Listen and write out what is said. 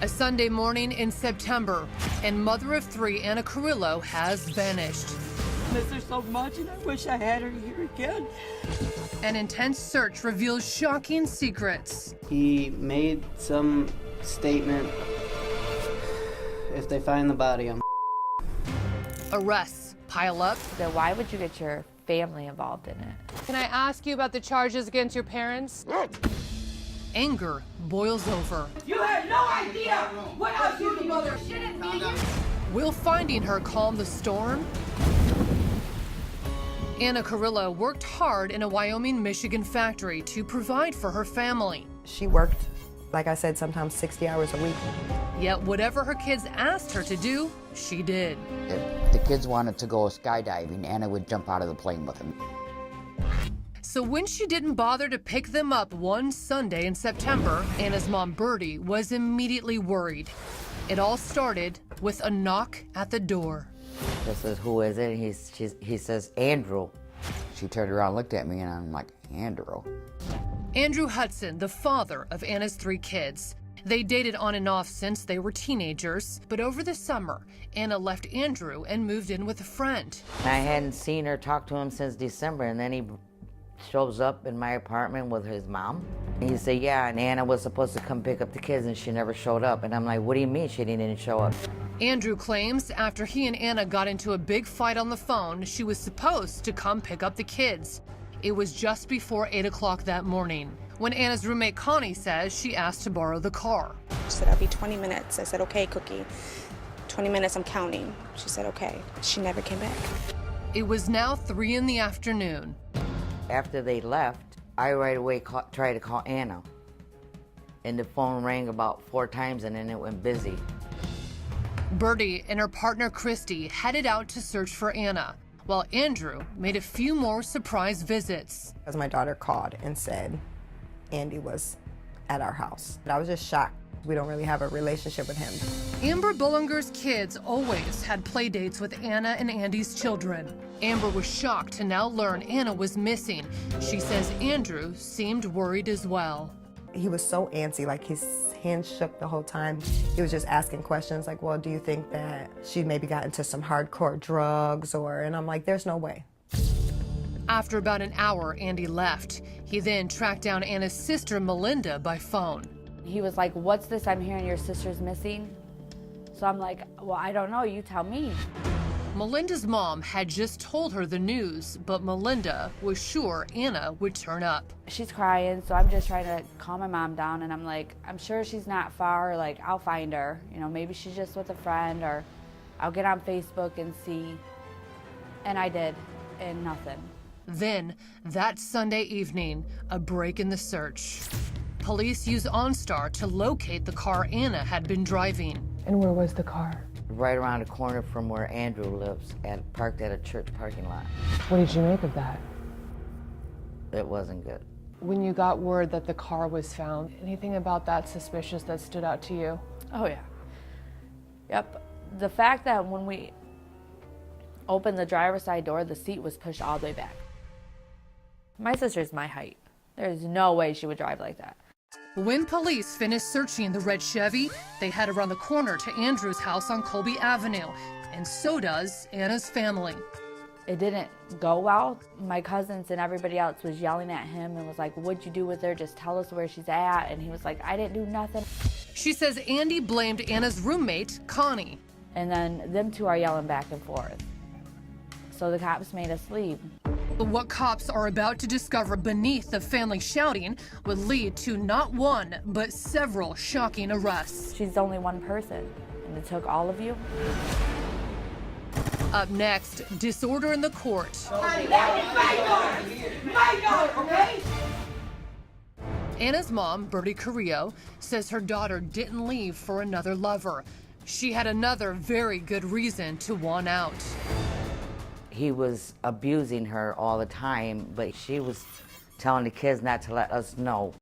A Sunday morning in September, and mother of three Anna Carrillo has vanished. I miss her so much, and I wish I had her here again. An intense search reveals shocking secrets. He made some statement, if they find the body, I'm Arrests pile up. So why would you get your family involved in it? Can I ask you about the charges against your parents? Anger boils over. You had no idea what else you could mother shouldn't be. Will finding her calm the storm? Anna Carrillo worked hard in a Wyoming-Michigan factory to provide for her family. She worked, like I said, sometimes 60 hours a week. Yet whatever her kids asked her to do, she did. If the kids wanted to go skydiving, Anna would jump out of the plane with them. So when she didn't bother to pick them up one Sunday in September, Anna's mom, Bertie, was immediately worried. It all started with a knock at the door. I says, "Who is it?" He says, "Andrew." She turned around and looked at me, and I'm like, "Andrew?" Andrew Hudson, the father of Anna's three kids. They dated on and off since they were teenagers, but over the summer, Anna left Andrew and moved in with a friend. I hadn't seen her talk to him since December, and then he shows up in my apartment with his mom. And he said, yeah, and Anna was supposed to come pick up the kids, and she never showed up. And I'm like, what do you mean she didn't show up? Andrew claims after he and Anna got into a big fight on the phone, she was supposed to come pick up the kids. It was just before 8 o'clock that morning, when Anna's roommate Connie says she asked to borrow the car. She said, I'll be 20 minutes. I said, okay, Cookie. 20 minutes, I'm counting. She said, okay. She never came back. It was now 3 in the afternoon. After they left, I right away tried to call Anna. And the phone rang about 4 times, and then it went busy. Bertie and her partner Christy headed out to search for Anna, while Andrew made a few more surprise visits. As my daughter called and said Andy was at our house. I was just shocked. We don't really have a relationship with him. Amber Bullinger's kids always had play dates with Anna and Andy's children. Amber was shocked to now learn Anna was missing. She says Andrew seemed worried as well. He was so antsy, like his hands shook the whole time. He was just asking questions like, well, do you think that she maybe got into some hardcore drugs and I'm like, there's no way. After about an hour, Andy left. He then tracked down Anna's sister, Melinda, by phone. He was like, what's this? I'm hearing your sister's missing. So I'm like, well, I don't know. You tell me. Melinda's mom had just told her the news, but Melinda was sure Anna would turn up. She's crying, so I'm just trying to calm my mom down, and I'm like, I'm sure she's not far. Like, I'll find her. You know, maybe she's just with a friend, or I'll get on Facebook and see. And I did, and nothing. Then, that Sunday evening, a break in the search. Police used OnStar to locate the car Anna had been driving. And where was the car? Right around the corner from where Andrew lives, parked at a church parking lot. What did you make of that? It wasn't good. When you got word that the car was found, anything about that suspicious that stood out to you? Oh, yeah. Yep. The fact that when we opened the driver's side door, the seat was pushed all the way back. My sister's my height. There's no way she would drive like that. When police finished searching the red Chevy, they head around the corner to Andrew's house on Colby Avenue, and so does Anna's family. It didn't go well. My cousins and everybody else was yelling at him and was like, what'd you do with her? Just tell us where she's at. And he was like, I didn't do nothing. She says Andy blamed Anna's roommate, Connie. And then them two are yelling back and forth. So the cops made us leave. But what cops are about to discover beneath the family shouting would lead to not one, but several shocking arrests. She's only one person, and it took all of you. Up next, disorder in the court. My daughter, okay? Anna's mom, Bertie Carrillo, says her daughter didn't leave for another lover. She had another very good reason to want out. He was abusing her all the time, but she was telling the kids not to let us know.